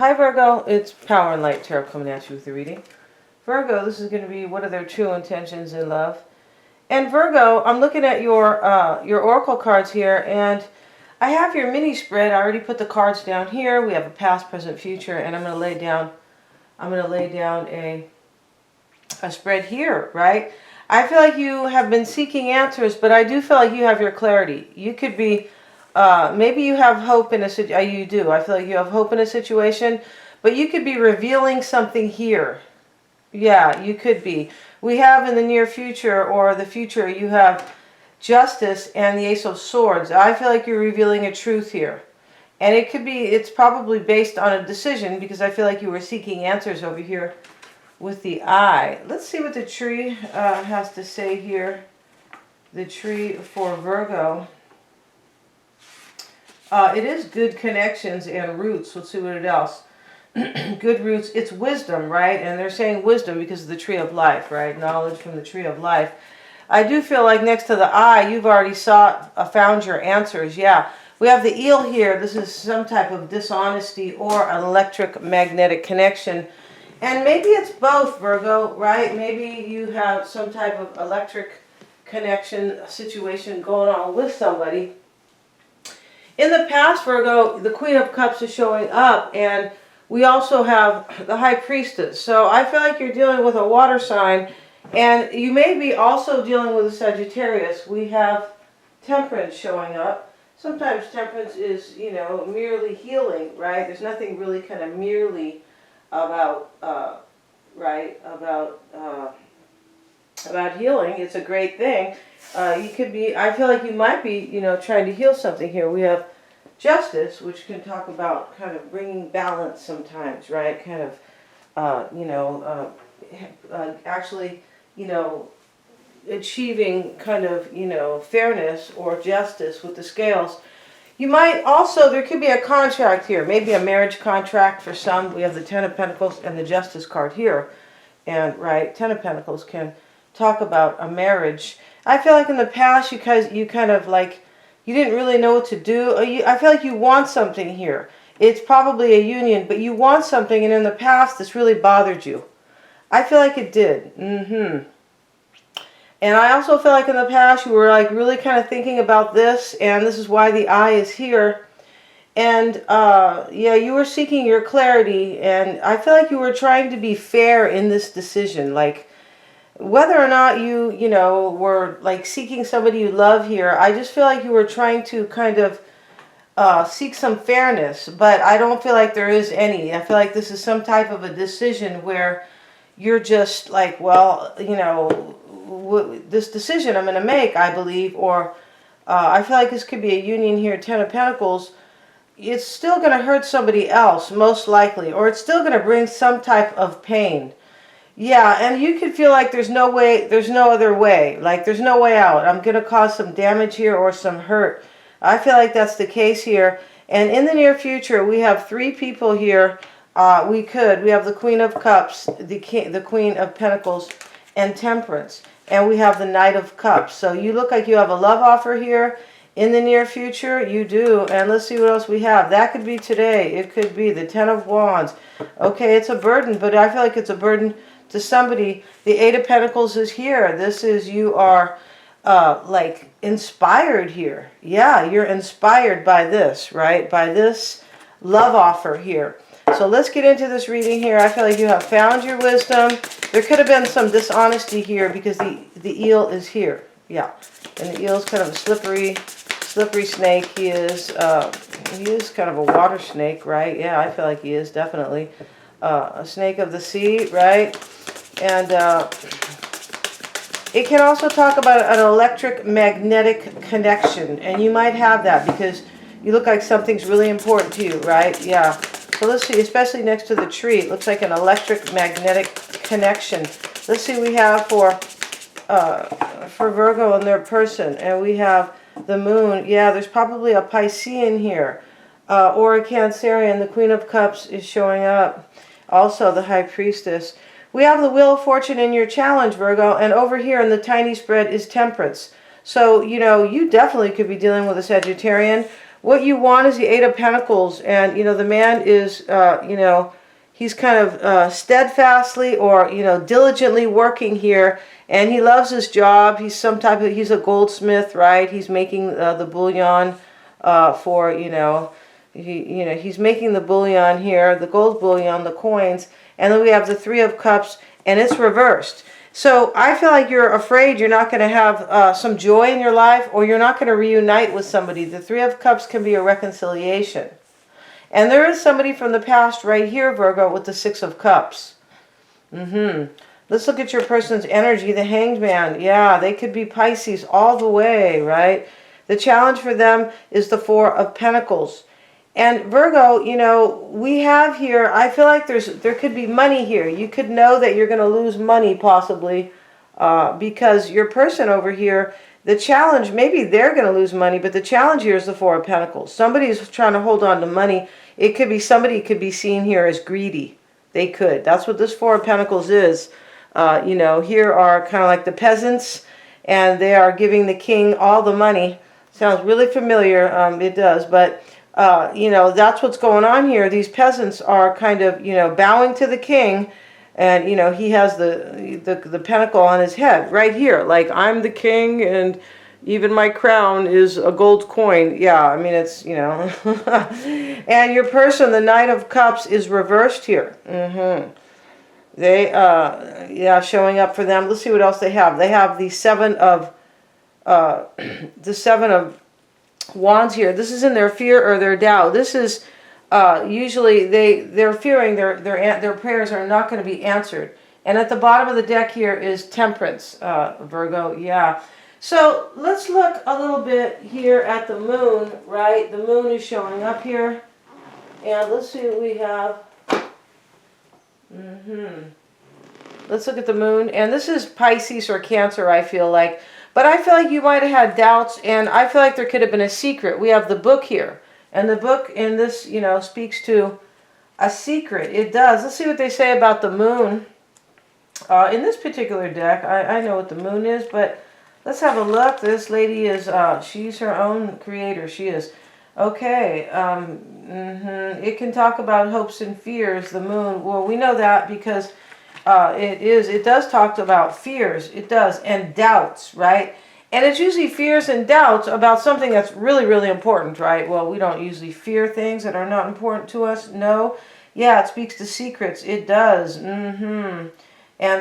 Hi Virgo, it's Power and Light Tarot coming at you with the reading. Virgo, this is going to be what are their true intentions in love. And Virgo, I'm looking at your oracle cards here, and I have your mini spread. I already put the cards down here. We have a past, present, future, and I'm going to lay down a spread here, right? I feel like you have been seeking answers, but I do feel like you have your clarity. You could be maybe you have hope in a situation. You do. I feel like you have hope in a situation, but you could be revealing something here. Yeah, you could be. We have in the near future or the future, you have Justice and the Ace of Swords. I feel like you're revealing a truth here. And it could be, it's probably based on a decision because I feel like you were seeking answers over here with the Eye. Let's see what the tree has to say here. The tree for Virgo. It is good connections and roots. Let's see what else. Good roots. It's wisdom, right? And they're saying wisdom because of the tree of life, right? Knowledge from the tree of life. I do feel like next to the Eye, you've already found your answers. Yeah. We have the eel here. This is some type of dishonesty or an electric-magnetic connection. And maybe it's both, Virgo, right? Maybe you have some type of electric connection situation going on with somebody. In the past, Virgo, the Queen of Cups is showing up, and we also have the High Priestess. So I feel like you're dealing with a water sign, and you may be also dealing with a Sagittarius. We have Temperance showing up. Sometimes Temperance is, merely healing, right? There's nothing really kind of merely about, about healing. It's a great thing. You could be, I feel like you might be, trying to heal something here. We have Justice, which can talk about kind of bringing balance sometimes, right? Kind of, actually, achieving kind of, fairness or justice with the scales. You might also, there could be a contract here, maybe a marriage contract for some. We have the Ten of Pentacles and the Justice card here. And, right, Ten of Pentacles can talk about a marriage. I feel like in the past you kind of like, you didn't really know what to do. I feel like you want something here. It's probably a union, but you want something, and in the past this really bothered you. I feel like it did. And I also feel like in the past you were like really kind of thinking about this, and this is why the Eye is here. And yeah, you were seeking your clarity, and I feel like you were trying to be fair in this decision, like whether or not you were like seeking somebody you love here. I just feel like you were trying to kind of seek some fairness, but I don't feel like there is any. I feel like this is some type of a decision where you're just like, well, this decision I'm going to make, I believe, or I feel like this could be a union here, Ten of Pentacles. It's still going to hurt somebody else, most likely, or it's still going to bring some type of pain. Yeah, and you could feel like there's no way, there's no other way, like there's no way out. I'm going to cause some damage here or some hurt. I feel like that's the case here. And in the near future, we have three people here. We have the Queen of Cups, the Queen of Pentacles, and Temperance. And we have the Knight of Cups. So you look like you have a love offer here in the near future. You do. And let's see what else we have. That could be today. It could be the Ten of Wands. Okay, it's a burden, but I feel like it's a burden to somebody. The Eight of Pentacles is here. This is, you are like inspired here. Yeah, you're inspired by this, right? By this love offer here. So let's get into this reading here. I feel like you have found your wisdom. There could have been some dishonesty here because the eel is here. Yeah, and the eel is kind of a slippery snake. He is kind of a water snake, right? Yeah, I feel like he is definitely a snake of the sea, right? And it can also talk about an electric-magnetic connection, and you might have that because you look like something's really important to you, right? Yeah. So let's see, especially next to the tree, it looks like an electric-magnetic connection. Let's see, we have for Virgo and their person, and we have the moon. Yeah, there's probably a Piscean here, or a Cancerian. The Queen of Cups is showing up. Also, the High Priestess. We have the Wheel of Fortune in your challenge, Virgo, and over here in the tiny spread is Temperance. So, you definitely could be dealing with a Sagittarian, What you want is the Eight of Pentacles, and the man is, he's kind of steadfastly or diligently working here, and he loves his job. He's he's a goldsmith, right? He's making the bullion for he's making the bullion here, the gold bullion, the coins, and then we have the Three of Cups, and it's reversed. So I feel like you're afraid you're not going to have some joy in your life, or you're not going to reunite with somebody. The Three of Cups can be a reconciliation. And there is somebody from the past right here, Virgo, with the Six of Cups. Let's look at your person's energy. The Hanged Man. Yeah, they could be Pisces all the way, right? The challenge for them is the Four of Pentacles. And Virgo, we have here, I feel like there could be money here. You could know that you're going to lose money possibly because your person over here, the challenge, maybe they're going to lose money, but the challenge here is the Four of Pentacles. Somebody's trying to hold on to money. It could be somebody could be seen here as greedy. They could. That's what this Four of Pentacles is. Here are kind of like the peasants, and they are giving the king all the money. Sounds really familiar. It does, but that's what's going on here. These peasants are kind of, bowing to the king, and, he has the pentacle on his head right here. Like, I'm the king, and even my crown is a gold coin. Yeah, I mean, it's, and your person, the Knight of Cups, is reversed here. They, showing up for them. Let's see what else they have. They have the Seven of Wands here. This is in their fear or their doubt. This is usually they're fearing their prayers are not going to be answered. And at the bottom of the deck here is Temperance, Virgo. Yeah. So let's look a little bit here at the moon, right? The moon is showing up here. And let's see what we have. Let's look at the moon. And this is Pisces or Cancer, I feel like. But I feel like you might have had doubts, and I feel like there could have been a secret. We have the book here. And the book in this, speaks to a secret. It does. Let's see what they say about the moon. In this particular deck, I know what the moon is, but let's have a look. This lady is, she's her own creator. She is. Okay. It can talk about hopes and fears, the moon. Well, we know that because it does talk about fears. It does. And doubts, right? And it's usually fears and doubts about something that's really, really important, right? Well, we don't usually fear things that are not important to us. No. Yeah, it speaks to secrets. It does. And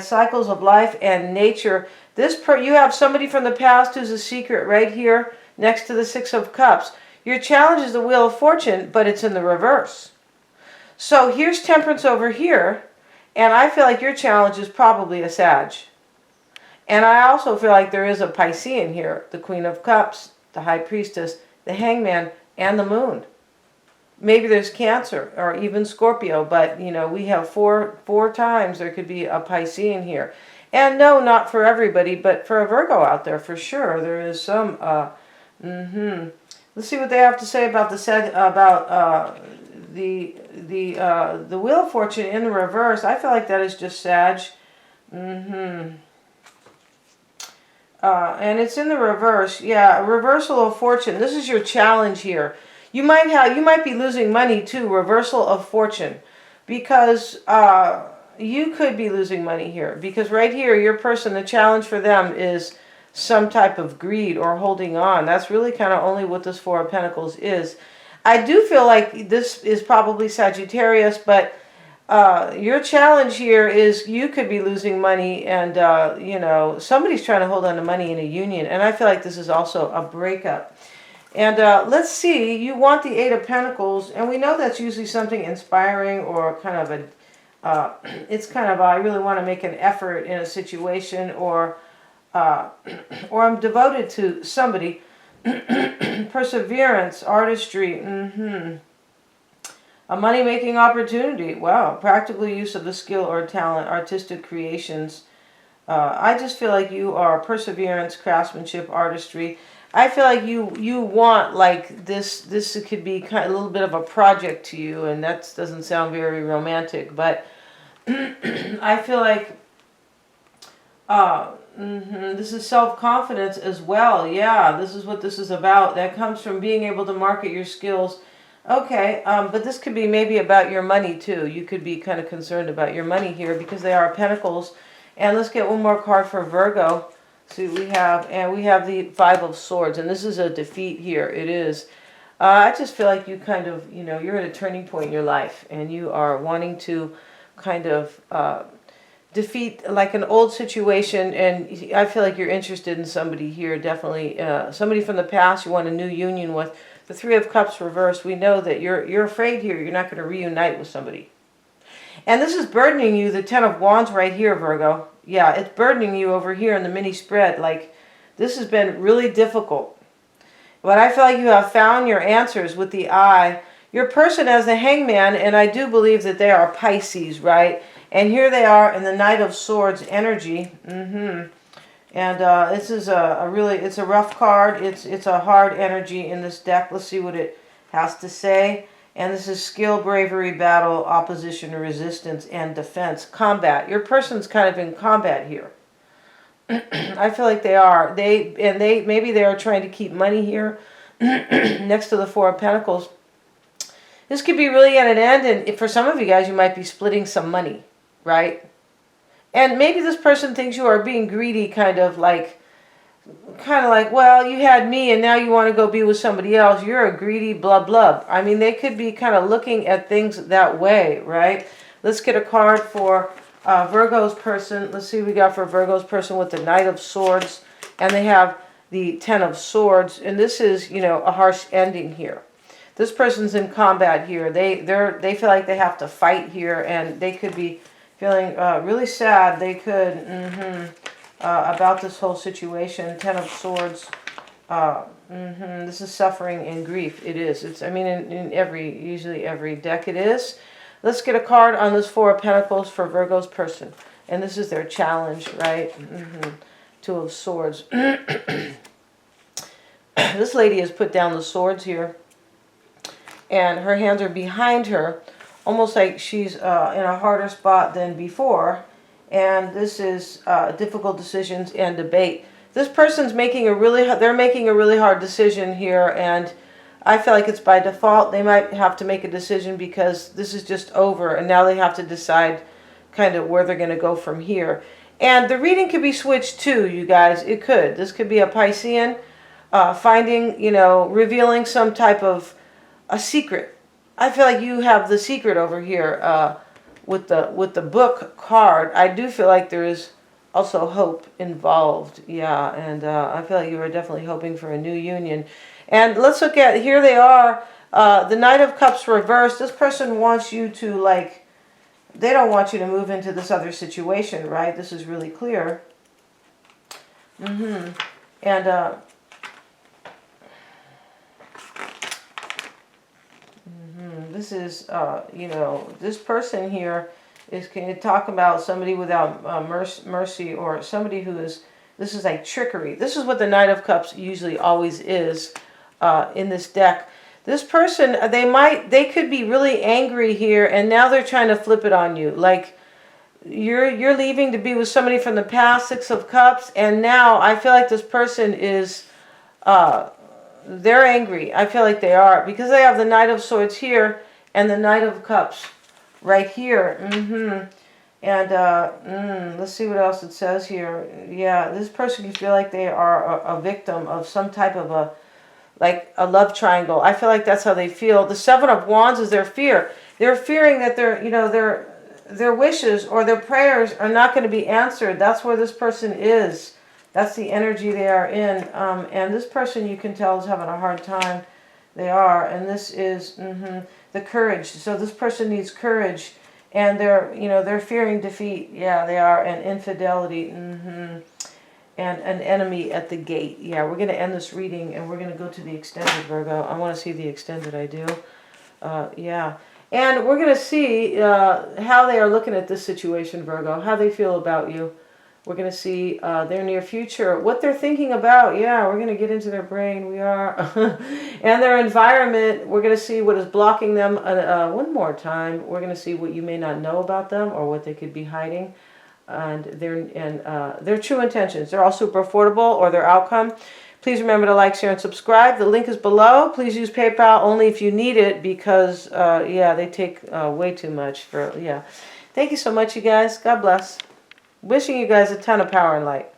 cycles of life and nature. You have somebody from the past who's a secret right here next to the Six of Cups. Your challenge is the Wheel of Fortune, but it's in the reverse. So here's Temperance over here. And I feel like your challenge is probably a Sag. And I also feel like there is a Piscean here. The Queen of Cups, the High Priestess, the Hangman, and the Moon. Maybe there's Cancer or even Scorpio. But, we have four times there could be a Piscean here. And no, not for everybody, but for a Virgo out there, for sure. There is some, Let's see what they have to say about the Wheel of Fortune in the reverse. I feel like that is just Sag. And it's in the reverse. Yeah, a reversal of fortune. This is your challenge here. You might be losing money too. Reversal of fortune, because you could be losing money here. Because right here, your person, the challenge for them is some type of greed or holding on. That's really kind of only what this Four of Pentacles is. I do feel like this is probably Sagittarius, but your challenge here is you could be losing money, and somebody's trying to hold on to money in a union, and I feel like this is also a breakup. And let's see, you want the Eight of Pentacles, and we know that's usually something inspiring or kind of it's kind of I really want to make an effort in a situation, or I'm devoted to somebody. Perseverance, artistry, a money-making opportunity. Wow, practical use of the skill or talent, artistic creations. I just feel like you are perseverance, craftsmanship, artistry. I feel like you want, like, this could be kind of a little bit of a project to you, and that doesn't sound very romantic, but I feel like This is self-confidence as well. Yeah, this is what this is about. That comes from being able to market your skills. Okay, but this could be maybe about your money too. You could be kind of concerned about your money here because they are pentacles. And let's get one more card for Virgo. See what we have. And we have the Five of Swords. And this is a defeat here. It is. I just feel like you kind of, you're at a turning point in your life. And you are wanting to kind of defeat like an old situation. And I feel like you're interested in somebody here. Definitely somebody from the past you want a new union with. The Three of Cups reversed. We know that you're afraid here. You're not going to reunite with somebody. And this is burdening you, the Ten of Wands right here, Virgo. Yeah, it's burdening you over here in the mini spread. Like, this has been really difficult. But I feel like you have found your answers with the Eye. Your person as the Hangman, and I do believe that they are Pisces, right? And here they are in the Knight of Swords energy. And this is it's a rough card. It's a hard energy in this deck. Let's see what it has to say. And this is skill, bravery, battle, opposition, resistance, and defense. Combat. Your person's kind of in combat here. I feel like they are. Maybe they are trying to keep money here next to the Four of Pentacles. This could be really at an end, and for some of you guys, you might be splitting some money, right? And maybe this person thinks you are being greedy, kind of like, well, you had me and now you want to go be with somebody else. You're a greedy blah, blah. I mean, they could be kind of looking at things that way, right? Let's get a card for Virgo's person. Let's see what we got for Virgo's person with the Knight of Swords. And they have the Ten of Swords. And this is, a harsh ending here. This person's in combat here. They feel like they have to fight here. And they could be feeling really sad. They could, about this whole situation. Ten of Swords. This is suffering and grief. It is. It's. I mean, usually every deck it is. Let's get a card on this Four of Pentacles for Virgo's person. And this is their challenge, right? Two of Swords. This lady has put down the swords here. And her hands are behind her. Almost like she's in a harder spot than before. And this is difficult decisions and debate. This person's making they're making a really hard decision here, and I feel like it's by default. They might have to make a decision because this is just over, and now they have to decide kind of where they're going to go from here. And the reading could be switched too, you guys. It could. This could be a Piscean finding, revealing some type of a secret. I feel like you have the secret over here with the book card. I do feel like there is also hope involved. Yeah, and I feel like you are definitely hoping for a new union. And let's look at, here they are, the Knight of Cups reversed. This person wants you to, they don't want you to move into this other situation, right? This is really clear. And this is, this person here is, can you talk about somebody without mercy, or somebody who is, this is like trickery. This is what the Knight of Cups usually always is in this deck. This person, they could be really angry here, and now they're trying to flip it on you. Like, you're leaving to be with somebody from the past, Six of Cups, and now I feel like this person is, they're angry. I feel like they are, because they have the Knight of Swords here, and the Knight of Cups right here. And let's see what else it says here. Yeah, this person can feel like they are a victim of some type of a love triangle. I feel like that's how they feel. The Seven of Wands is their fear. They're fearing that their wishes or their prayers are not going to be answered. That's where this person is. That's the energy they are in. And this person, you can tell, is having a hard time. They are. And this is the courage. So this person needs courage. And they're fearing defeat. Yeah, they are. And infidelity. And an enemy at the gate. Yeah, we're going to end this reading and we're going to go to the extended, Virgo. I want to see the extended, I do. Yeah. And we're going to see how they are looking at this situation, Virgo. How they feel about you. We're going to see their near future. What they're thinking about. Yeah, we're going to get into their brain. We are. And their environment. We're going to see what is blocking them. One more time. We're going to see what you may not know about them or what they could be hiding. and their true intentions. They're all super affordable, or their outcome. Please remember to like, share, and subscribe. The link is below. Please use PayPal only if you need it, because yeah, they take way too much for, yeah. Thank you so much, you guys. God bless. Wishing you guys a ton of power and light.